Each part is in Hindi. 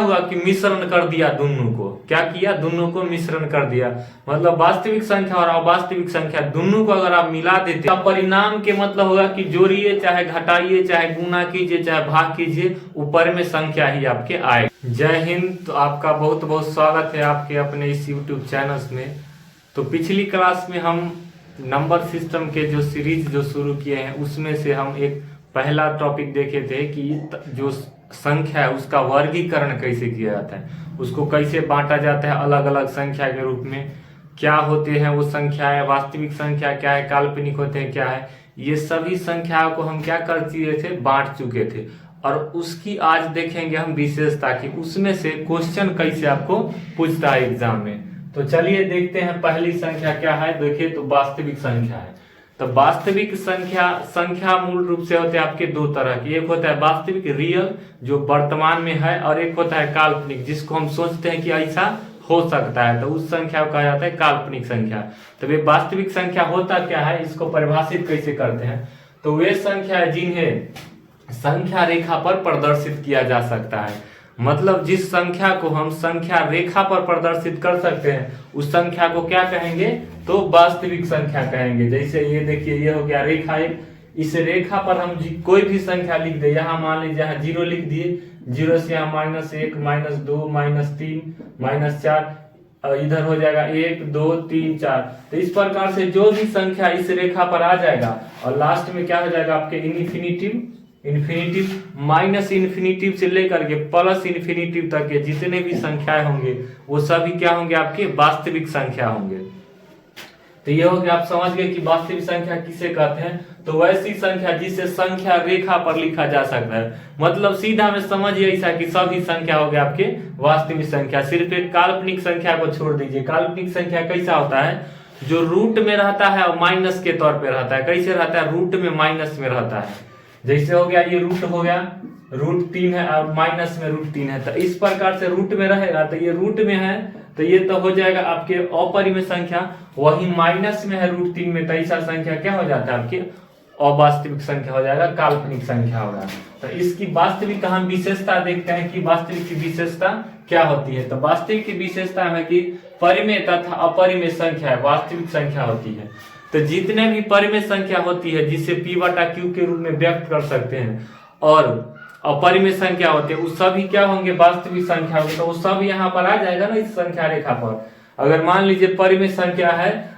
हुआ कि मिश्रण कर दिया दोनों को। क्या किया? दोनों को मिश्रण कर दिया। मतलब वास्तविक संख्या और अवास्तविक संख्या दोनों को अगर आप मिला देते तो परिणाम के मतलब होगा कि जोड़िए चाहे घटाइए चाहे गुना कीजिए चाहे भाग कीजिए, ऊपर में संख्या ही आपके आए। जय हिंद। तो आपका बहुत बहुत स्वागत है आपके अपने इस यूट्यूब चैनल में। तो पिछली क्लास में हम नंबर सिस्टम के जो सीरीज जो शुरू किए हैं उसमें से हम एक पहला टॉपिक देखे थे कि जो संख्या है उसका वर्गीकरण कैसे किया जाता है, उसको कैसे बांटा जाता है अलग अलग संख्या के रूप में, क्या होते हैं वो संख्याएं, वास्तविक संख्या क्या है, काल्पनिक होते हैं क्या है, ये सभी संख्याओं को हम क्या कर चुके थे, बांट चुके थे। और उसकी आज देखेंगे हम विशेषता की, उसमें से क्वेश्चन कैसे आपको पूछता है एग्जाम में। तो चलिए देखते हैं पहली संख्या क्या है। देखिए तो वास्तविक संख्या है। तो वास्तविक संख्या मूल रूप से होते हैं आपके दो तरह की, एक होता है वास्तविक रियल जो वर्तमान में है, और एक होता है काल्पनिक जिसको हम सोचते हैं कि ऐसा हो सकता है, तो उस संख्या को कहा जाता है काल्पनिक संख्या। तो वे वास्तविक संख्या होता क्या है, इसको परिभाषित कैसे करते हैं। तो वे संख्या जिन्हें संख्या रेखा पर प्रदर्शित किया जा सकता है, मतलब जिस संख्या को हम संख्या रेखा पर प्रदर्शित कर सकते हैं उस संख्या को क्या कहेंगे, तो वास्तविक संख्या कहेंगे। जैसे ये देखिए ये हो गया रेखा एक, इस रेखा पर हम कोई भी संख्या लिख दे, यहाँ मान लीजिए यहाँ 0 लिख दिए, 0 से यहाँ -1 -2 -3 -4, इधर हो जाएगा 1 2 3 4। तो इस प्रकार से जो भी संख्या इस रेखा पर आ जाएगा और लास्ट में क्या हो जाएगा आपके इन्फिनिटिव माइनस इन्फिनिटिव से लेकर के प्लस इन्फिनिटिव तक के जितने भी संख्याएं होंगे वो सभी क्या होंगे, आपके वास्तविक संख्या होंगे। तो ये हो गया, आप समझ गए कि वास्तविक संख्या किसे कहते हैं। तो वैसी संख्या जिसे संख्या रेखा पर लिखा जा सकता है, मतलब सीधा में समझिए ऐसा कि सभी संख्या हो गए आपके वास्तविक संख्या। सिर्फ एक काल्पनिक संख्या को छोड़ दीजिए। काल्पनिक संख्या कैसा होता है, जो रूट में रहता है और माइनस के तौर पर रहता है। कैसे रहता है, रूट में माइनस में रहता है। जैसे हो गया ये रूट हो गया, √3 है और माइनस में √3 है, तो इस प्रकार से रूट में रहेगा। तो ये रूट में है तो ये तो हो जाएगा आपके अपरिमेय संख्या, वही माइनस में है √3 में, तो ऐसा संख्या क्या हो जाता है आपके अवास्तविक संख्या हो जाएगा, काल्पनिक संख्या होगा। तो इसकी वास्तविक हम विशेषता देखते हैं कि वास्तविक की विशेषता क्या होती है। तो वास्तविक की विशेषता है कि परिमेय तथा अपरिमेय संख्या वास्तविक संख्या होती है। तो जितने भी परिमेय संख्या होती है जिसे p/q के रूप में व्यक्त कर सकते हैं और अपरिमेय संख्या होती है वो सभी क्या होंगे, वास्तविक संख्या होंगे। तो वो सब यहाँ पर आ जाएगा ना इस संख्या रेखा पर। अगर मान लीजिए परिमेय संख्या है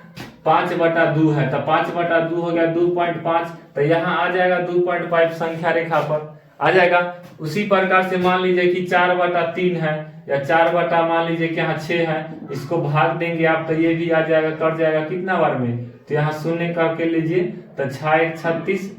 5/2 है तो 5/2 हो गया 2.5, तो यहाँ आ जाएगा 2.5 संख्या रेखा पर आ जाएगा। उसी प्रकार से मान लीजिए कि 4/3 है या 4 मान लीजिए कि यहाँ 6 है, इसको भाग देंगे आप तो ये भी आ जाएगा, कट जाएगा कितना बार में, तो यहाँ शून्य करके लीजिए तो 6 36,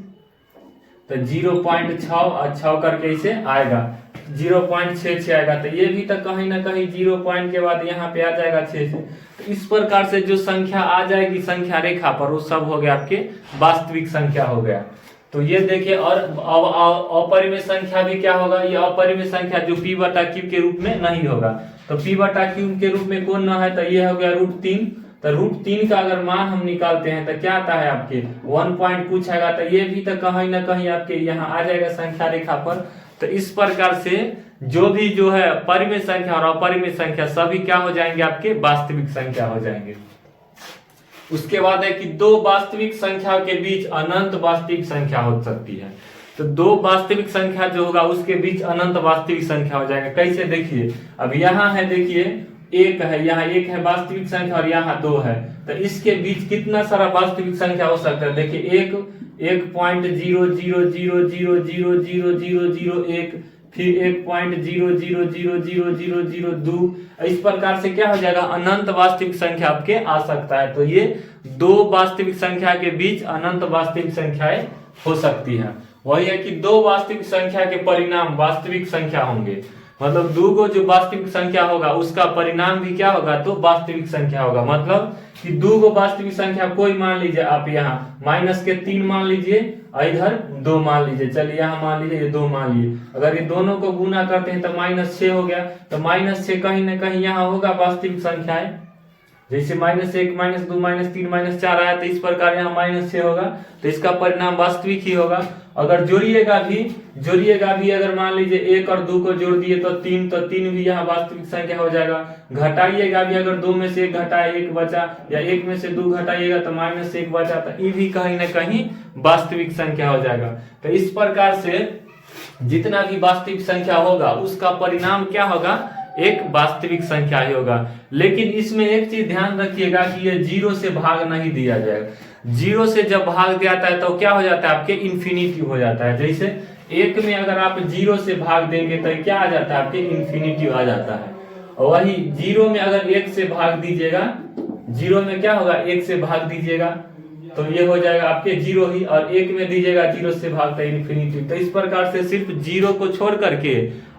तो 0.6 और 6 करके इसे आएगा 0.66 आएगा। तो ये भी तो कहीं ना कहीं 0 पॉइंट के बाद यहाँ पे आ जाएगा 6 से। तो इस प्रकार से जो संख्या आ जाएगी संख्या रेखा पर वो सब हो गया आपके वास्तविक संख्या हो गया। तो ये देखिए, और अपरिमेय संख्या भी क्या होगा, ये अपरिमेय संख्या जो p/q के रूप में नहीं होगा। तो p/q के रूप में कौन ना है, तो ये हो गया √3। तो √3 का अगर मान हम निकालते हैं तो क्या आता है आपके 1 पॉइंट कुछ आएगा, तो ये भी तो कहीं ना कहीं आपके यहाँ आ जाएगा संख्या रेखा पर। तो इस प्रकार से जो है परिमेय संख्या और अपरिमेय संख्या सभी क्या हो जाएंगे, आपके वास्तविक संख्या हो जाएंगे। उसके बाद है कि दो वास्तविक संख्या के बीच अनंत वास्तविक संख्या हो सकती है। तो दो वास्तविक संख्या जो होगा उसके बीच अनंत वास्तविक संख्या हो जाएगा। कैसे, देखिए अब यहाँ है, देखिए एक है, यहाँ एक है वास्तविक संख्या और यहाँ 2 है, तो इसके बीच कितना सारा वास्तविक संख्या हो सकता है। देखिए 1.000000001, फिर 1.000000002, इस प्रकार से क्या हो जाएगा, अनंत वास्तविक संख्या आपके आ सकता है। तो ये दो वास्तविक संख्या के बीच अनंत वास्तविक संख्याएं हो सकती है। वही है कि दो वास्तविक संख्या के परिणाम वास्तविक संख्या होंगे, मतलब दो को जो वास्तविक संख्या होगा उसका परिणाम भी क्या होगा, तो वास्तविक संख्या होगा। मतलब कि दो को वास्तविक संख्या कोई मान लीजिए आप, यहाँ -3 मान लीजिए और इधर 2 मान लीजिए, चलिए यहाँ मान लीजिए ये 2 मान लीजिए, अगर ये दोनों को गुना करते हैं तो -6 हो गया। तो -6 कहीं ना कहीं यहाँ होगा वास्तविक संख्याएं, जैसे -1 -2 -3 -4 आया, तो इस प्रकार यहाँ -6 होगा, तो इसका परिणाम वास्तविक ही होगा। अगर जोड़िएगा भी अगर मान लीजिए 1 और 2 को जोड़ दिए तो 3 भी यहाँ वास्तविक संख्या हो जाएगा। घटाइएगा भी, अगर 2 में से 1 घटाए 1 बचा, या 1 में से 2 घटाइएगा तो -1 बचा, तो ये भी कहीं ना कहीं वास्तविक संख्या हो जाएगा। तो इस प्रकार से जितना भी वास्तविक संख्या होगा उसका परिणाम क्या होगा, एक वास्तविक संख्या ही होगा। लेकिन इसमें एक चीज ध्यान रखिएगा कि ये 0 से भाग नहीं दिया जाएगा। 0 से जब भाग दिया जाता है तो क्या हो जाता है, आपके इन्फिनिटी हो जाता है। जैसे 1 में अगर आप 0 से भाग देंगे तो क्या आ जाता है, आपके इन्फिनिटी आ जाता है। और वही 0 में अगर 1 से भाग दीजिएगा, 0 में क्या होगा, 1 से भाग दीजिएगा तो ये हो जाएगा आपके 0 ही, और 1 में दीजिएगा 0 से भागता है इन्फिनिटी। तो इस प्रकार से सिर्फ 0 को छोड़ करके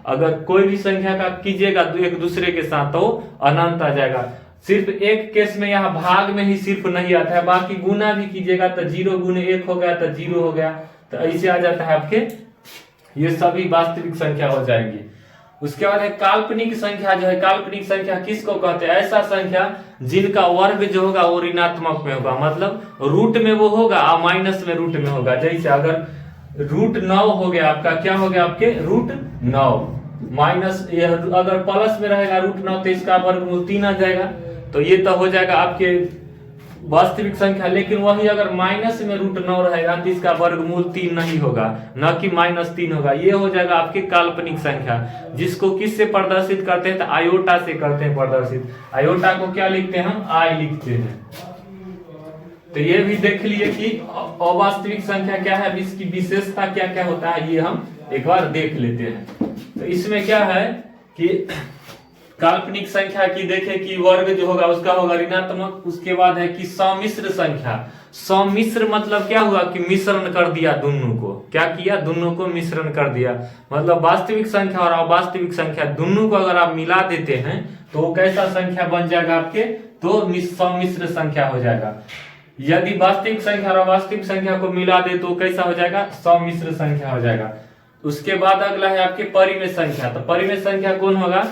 अगर कोई भी संख्या का कीजिएगा एक दूसरे के साथ तो अनंत आ जाएगा। सिर्फ एक केस में यहाँ भाग में ही सिर्फ नहीं आता है, बाकी गुना भी कीजिएगा तो 0 गुने 1 हो गया तो 0 हो गया, तो ऐसे आ जाता है आपके, ये सभी वास्तविक संख्या हो जाएंगी। उसके बाद है काल्पनिक संख्या। जो है काल्पनिक संख्या किसको कहते हैं, ऐसा संख्या जिनका वर्ग जो होगा वो ऋणात्मक में होगा, मतलब रूट में वो होगा और माइनस में रूट में होगा। जैसे अगर √9 हो गया आपका, क्या हो गया आपके √9 माइनस, अगर प्लस में रहेगा √9 तो इसका वर्गमूल 3 आ जाएगा, तो ये तो हो जाएगा आपके वास्तविक संख्या। लेकिन वही अगर माइनस में √9 रहेगा तो इसका वर्गमूल 3 नहीं होगा, न कि -3 होगा। ये हो जाएगा आपकी काल्पनिक संख्या, जिसको किससे प्रदर्शित करते हैं, तो आयोटा से करते हैं प्रदर्शित। आयोटा को क्या लिखते हैं, हम आई लिखते हैं। तो ये भी देख लिए कि अवास्तविक संख्या क्या है, इसकी विशेषता क्या क्या होता है, ये हम एक बार देख लेते हैं। तो इसमें क्या है कि काल्पनिक संख्या की देखें कि वर्ग जो होगा उसका होगा ऋणात्मक। उसके बाद है कि सम्मिश्र संख्या। सम्मिश्र मतलब क्या हुआ कि मिश्रण कर दिया दोनों को, क्या किया, दोनों को मिश्रण कर दिया। मतलब वास्तविक संख्या और अवास्तविक संख्या दोनों को अगर आप मिला देते हैं तो वो कैसा संख्या बन जाएगा आपके, तो सम्मिश्र संख्या हो जाएगा। यदि वास्तविक संख्या और अवास्तविक संख्या को मिला दे तो कैसा हो जाएगा, सम्मिश्र संख्या हो जाएगा। उसके बाद अगला है आपके परिमेय संख्या। तो परिमेय संख्या कौन होगा,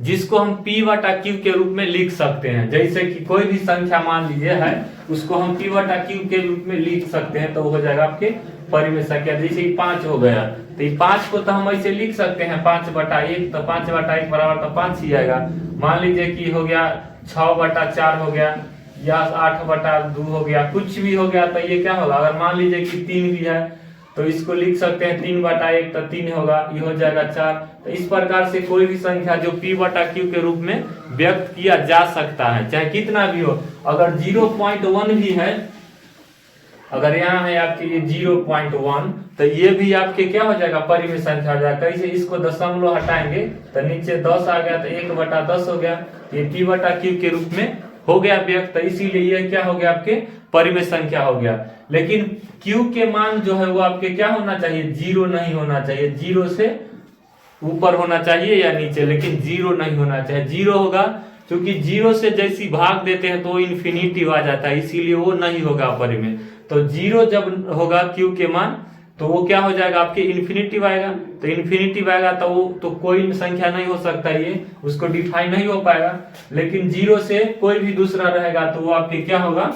जिसको हम P/Q के रूप में लिख सकते हैं। जैसे कि कोई भी संख्या मान लीजिए है, उसको हम P/Q के रूप में लिख सकते हैं, तो हो जाएगा आपके परिमेय संख्या। जैसे 5 हो गया तो 5 को तो हम ऐसे लिख सकते हैं 5/1, तो 5/1 बराबर तो 5 ही आएगा। मान लीजिए कि हो गया 6/4 हो गया, या 8/2 हो गया, कुछ भी हो गया, तो ये क्या होगा, अगर मान लीजिए कि 3 भी है तो इसको लिख सकते हैं 3/1, तो 3 होगा, ये हो जाएगा 4। तो इस प्रकार से कोई भी संख्या जो P/Q के रूप में व्यक्त किया जा सकता है, चाहे कितना भी हो। अगर 0.1 भी है, अगर यहाँ है आपके ये 0.1, तो ये भी आपके क्या हो जाएगा, परिमेय संख्या हो जाएगा। कैसे, इसको दशमलव हटाएंगे तो नीचे 10 आ गया, तो 1/10 हो गया, ये P/Q के रूप में हो गया व्यक्त, इसीलिए ये क्या हो गया, आपके परिमेय संख्या हो गया। लेकिन Q के मान जो है वो आपके क्या होना चाहिए, 0 नहीं होना चाहिए, 0 से ऊपर होना चाहिए या नीचे, लेकिन 0 नहीं होना चाहिए। 0 होगा क्योंकि 0 से जैसी भाग देते हैं तो इन्फिनिटी आ जाता है, इसीलिए वो नहीं होगा परिमेय। तो 0 जब होगा Q के मान तो वो क्या हो जाएगा, आपके इन्फिनिटी आएगा। तो इन्फिनिटी आएगा तो वो तो कोई संख्या नहीं हो सकता, ये उसको डिफाइन नहीं हो पाएगा। लेकिन 0 से कोई भी दूसरा रहेगा तो वो आपके क्या होगा,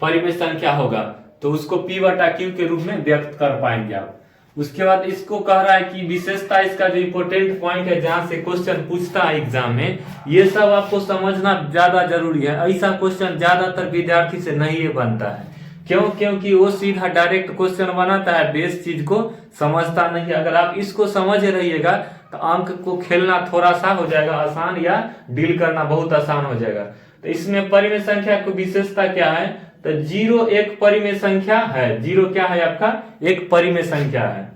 परिमेय संख्या होगा, तो उसको P/Q के रूप में व्यक्त कर पाएंगे आप। उसके बाद इसको कह रहा है कि विशेषता, इसका जो इंपोर्टेंट पॉइंट है जहां से क्वेश्चन पूछता है एग्जाम में, ये सब आपको समझना ज्यादा जरूरी है। ऐसा क्वेश्चन ज्यादातर विद्यार्थी से नहीं बनता है, क्यों, क्योंकि वो सीधा डायरेक्ट क्वेश्चन बनाता है, बेस चीज को समझता नहीं है। अगर आप इसको समझ रहिएगा तो अंक को खेलना थोड़ा सा हो जाएगा आसान, या डील करना बहुत आसान हो जाएगा। तो इसमें परिमेय संख्या की विशेषता क्या है, तो 0 एक परिमेय संख्या है। 0 क्या है आपका, एक परिमेय संख्या है।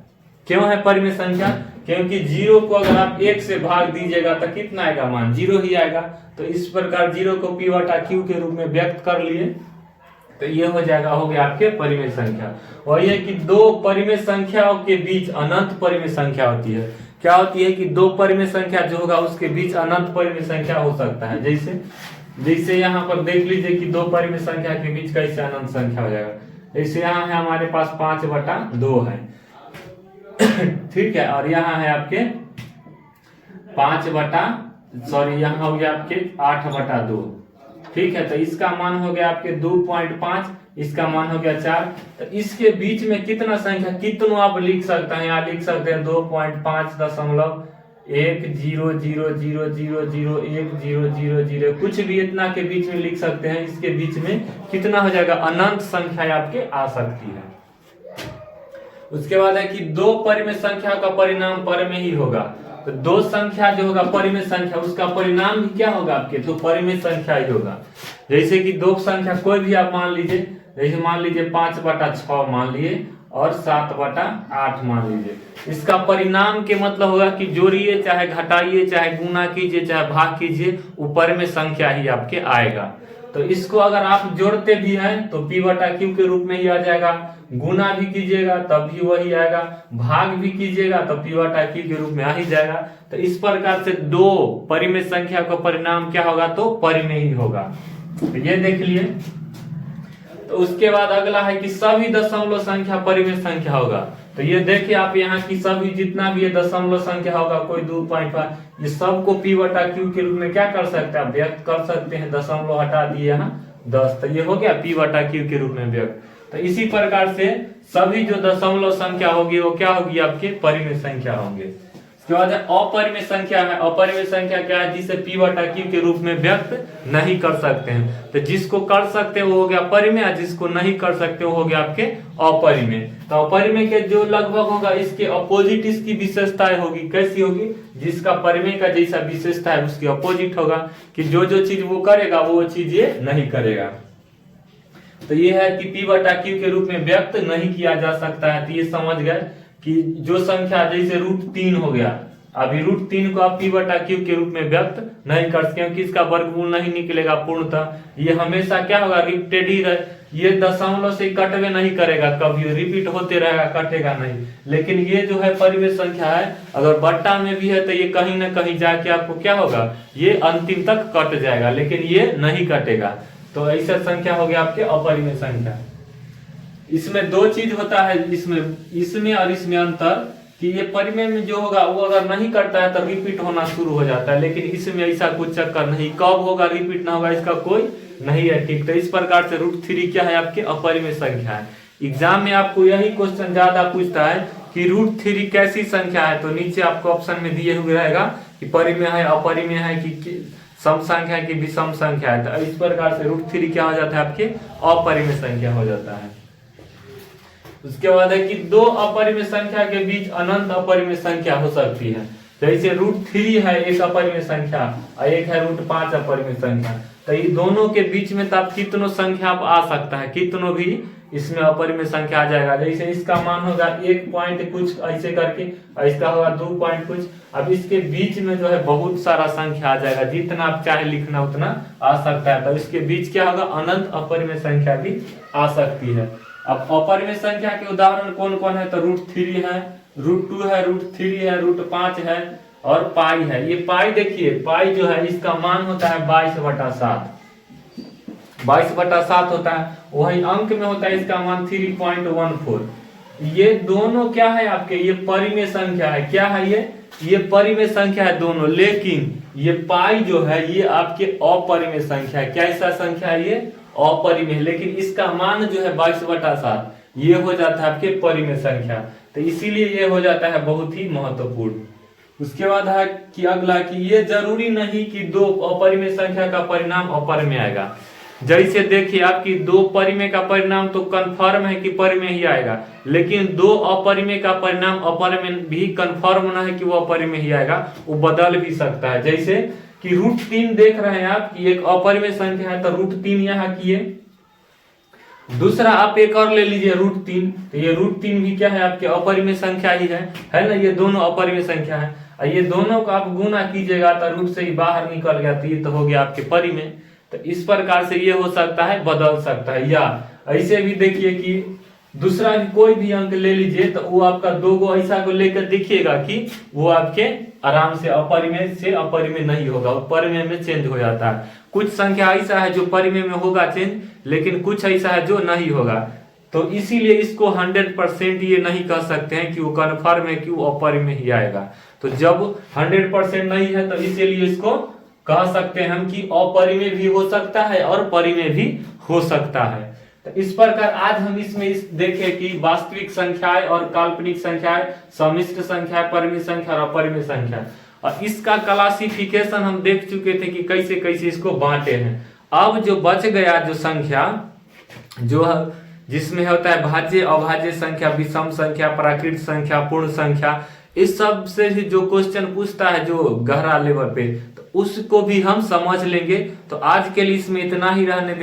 क्यों है परिमेय संख्या, क्योंकि 0 को अगर आप 1 से भाग दीजिएगा तो कितना आएगा मान, 0 ही आएगा। तो इस प्रकार 0 को P/Q के रूप में व्यक्त कर लिए, तो ये हो जाएगा, हो गया आपके परिमेय संख्या। और ये कि दो परिमेय संख्याओं के बीच अनंत परिमेय संख्या होती है। क्या होती है कि दो परिमेय संख्या जो होगा उसके बीच अनंत परिमेय संख्या हो सकता है। जैसे यहाँ पर देख लीजिए कि दो परिमेय संख्या के बीच कैसे अनंत संख्या हो जाएगा। जैसे यहाँ है हमारे पास 5/2 है ठीक है, और यहाँ है आपके यहाँ हो गया आपके 8/2, ठीक है। तो इसका मान हो गया आपके 2.5, इसका मान हो गया 4। तो इसके बीच में कितना संख्या कितनों आप लिख सकते हैं, यहाँ लिख सकते हैं 2.5.10010001000 कुछ भी इतना के बीच में लिख सकते हैं। इसके बीच में कितना हो जाएगा, अनंत संख्या आपके आ सकती है। उसके बाद है कि दो परिमेय संख्या का परिणाम परिमेय ही होगा। तो दो संख्या जो होगा परिमेय संख्या, उसका परिणाम भी क्या होगा आपके, तो परिमेय संख्या ही होगा। जैसे कि दो संख्या कोई भी आप मान लीजिए, जैसे मान लीजिए 5/6 मान लिए और 7/8 मान लीजिए। इसका परिणाम के मतलब होगा कि जोड़िए चाहे घटाइए चाहे गुना कीजिए चाहे भाग कीजिए, ऊपर में संख्या ही आपके आएगा। तो इसको अगर आप जोड़ते भी हैं तो p/q के रूप में ही आ जाएगा, गुना भी कीजिएगा तब भी वही आएगा, भाग भी कीजिएगा तो p/q के रूप में आ ही जाएगा। तो इस प्रकार से दो परिमेय संख्या का परिणाम क्या होगा, तो परिमेय ही होगा। तो ये देख लिए। तो उसके बाद अगला है कि सभी दशमलव संख्या परिमेय संख्या होगा। तो ये देखिए आप यहाँ की सभी जितना भी ये दशमलव संख्या होगा, कोई 2.5, ये सबको p/q के रूप में क्या कर सकते हैं, व्यक्त कर सकते हैं। दशमलव हटा दिए यहाँ 10, तो ये हो गया p/q के रूप में व्यक्त। तो इसी प्रकार से सभी जो दशमलव संख्या होगी वो क्या होगी, आपके परिमेय संख्या होंगे। उसके बाद अपरिमेय संख्या है। अपरिमेय संख्या क्या है, जिसे p/q के रूप में व्यक्त नहीं कर सकते हैं। तो जिसको कर सकते हैं वो हो गया परिमेय, जिसको नहीं कर सकते वो हो गया आपके अपरिमेय। तो अपरिमेय के जो लगभग होगा इसके अपोजिट इसकी विशेषताएं होगी। कैसी होगी, जिसका परिमेय का जैसा विशेषता है उसकी अपोजिट होगा, कि जो जो चीज वो करेगा वो चीज ये नहीं करेगा। तो ये है कि p/q के रूप में व्यक्त नहीं किया जा सकता है। तो ये समझ गए कि जो संख्या जैसे √3 हो गया, अभी √3 को आप p/q के रूप में व्यक्त नहीं कर सकते, क्योंकि इसका वर्गमूल नहीं निकलेगा पूर्णतः। ये हमेशा क्या होगा, रिपीटेड ही रहे, ये दशमलव से कटवे नहीं करेगा, कभी रिपीट होते रहेगा, कटेगा नहीं। लेकिन ये जो है परिमेय संख्या है, अगर बट्टा में भी है तो ये कहीं ना कहीं जाके आपको क्या होगा, ये अंतिम तक कट जाएगा, लेकिन ये नहीं कटेगा। तो ऐसा संख्या हो गया आपके अपरिमेय संख्या। इसमें दो चीज होता है, इसमें और इसमें अंतर, कि ये परिमेय में जो होगा वो अगर नहीं करता है तो रिपीट होना शुरू हो जाता है, लेकिन इसमें ऐसा कुछ चक्कर नहीं, कब होगा रिपीट ना होगा इसका कोई नहीं है। ठीक, तो इस प्रकार से √3 क्या है, आपके अपरिमेय संख्या है। एग्जाम में आपको यही क्वेश्चन ज्यादा पूछता है कि √3 कैसी संख्या है। तो नीचे आपको ऑप्शन में दिए हुए रहेगा कि परिमेय है, अपरिमेय है, कि सम संख्या है कि विषम संख्या है। तो इस प्रकार से √3 क्या हो जाता है, आपके अपरिमेय संख्या हो जाता है। उसके बाद है कि दो अपरिमेय संख्या के बीच अनंत अपरिमेय संख्या हो सकती है। जैसे √3 है एक अपरिमेय संख्या और एक है √5 अपरिमेय संख्या। तो ये दोनों के बीच में तब कितनों संख्या आ सकता है, कितनों भी इसमें अपरिमेय संख्या आ जाएगा। जैसे इसका मान होगा 1 पॉइंट कुछ ऐसे करके, और इसका होगा 2 पॉइंट कुछ। अब इसके बीच में जो है बहुत सारा संख्या आ जाएगा, जितना आप चाहे लिखना उतना आ सकता है। तो इसके बीच क्या होगा, अनंत अपरिमेय संख्या भी आ सकती है। अब अपरिमेय संख्या के उदाहरण कौन कौन है, तो √3 है, √2 है, √3 है, √5 है और पाई है। ये पाई देखिए, पाई जो है इसका मान होता है 22/7, 22/7 होता है। वही अंक में होता है इसका मान 3.14। ये दोनों क्या है आपके, ये परिमेय संख्या है। क्या है ये परिमेय संख्या है दोनों, लेकिन ये पाई जो है ये आपके अपरिमेय संख्या है। क्या ऐसा संख्या है, ये अपरिमेय, लेकिन इसका मान जो है 22/7 ये हो जाता है आपके परिमेय संख्या। तो इसीलिए ये हो जाता है बहुत ही महत्वपूर्ण। उसके बाद है कि अगला, कि ये जरूरी नहीं कि दो अपरिमेय संख्या का परिणाम अपरिमेय आएगा। जैसे देखिए आपकी दो परिमेय का परिणाम तो कंफर्म है कि परिमेय ही आएगा, लेकिन दो अपरिमेय का परिणाम अपरिमेय भी कंफर्म ना है कि वो अपरिमेय ही आएगा, वो बदल भी सकता है। जैसे कि √3 देख रहे हैं आप कि एक अपरिमेय संख्या है, तो √3 यहाँ किए। दूसरा आप एक और ले लीजिए √3, तो ये √3 भी क्या है, आपके अपरिमेय संख्या ही है ना। ये दोनों अपरिमेय संख्या है, और ये दोनों को आप गुना कीजिएगा तो रूट से ही बाहर निकल गया, तो ये तो हो गया आपके परिमेय। तो इस प्रकार से ये हो सकता है, बदल सकता है। या ऐसे भी देखिए कि दूसरा भी कोई भी अंक ले लीजिए, तो वो आपका दो गो ऐसा को लेकर देखिएगा कि वो आपके आराम से अपरिमेय से अपरिमेय नहीं होगा, वो परिमेय में चेंज हो जाता है। कुछ संख्या ऐसा है जो परिमेय में होगा चेंज, लेकिन कुछ ऐसा है जो नहीं होगा। तो इसीलिए इसको 100% ये नहीं कह सकते हैं कि वो कन्फर्म है कि वो अपरिमेय ही आएगा। तो जब 100% नहीं है तो इसीलिए इसको कह सकते हैं हम कि अपरिमेय भी हो सकता है और परिमेय भी हो सकता है। तो इस प्रकार आज हम इसमें देखें कि वास्तविक संख्याएं और काल्पनिक संख्याएं, समिष्ट संख्या, परिमित संख्या और अपरिमित संख्या, और इसका क्लासिफिकेशन हम देख चुके थे कि कैसे कैसे इसको बांटे हैं। अब जो बच गया जो संख्या जो जिसमें होता है भाज्य, अभाज्य संख्या, विषम संख्या, प्राकृत संख्या, पूर्ण संख्या, इस सब से भी जो क्वेश्चन पूछता है जो गहरा लेवल पे, तो उसको भी हम समझ लेंगे। तो आज के लिए इसमें इतना ही रहने दें।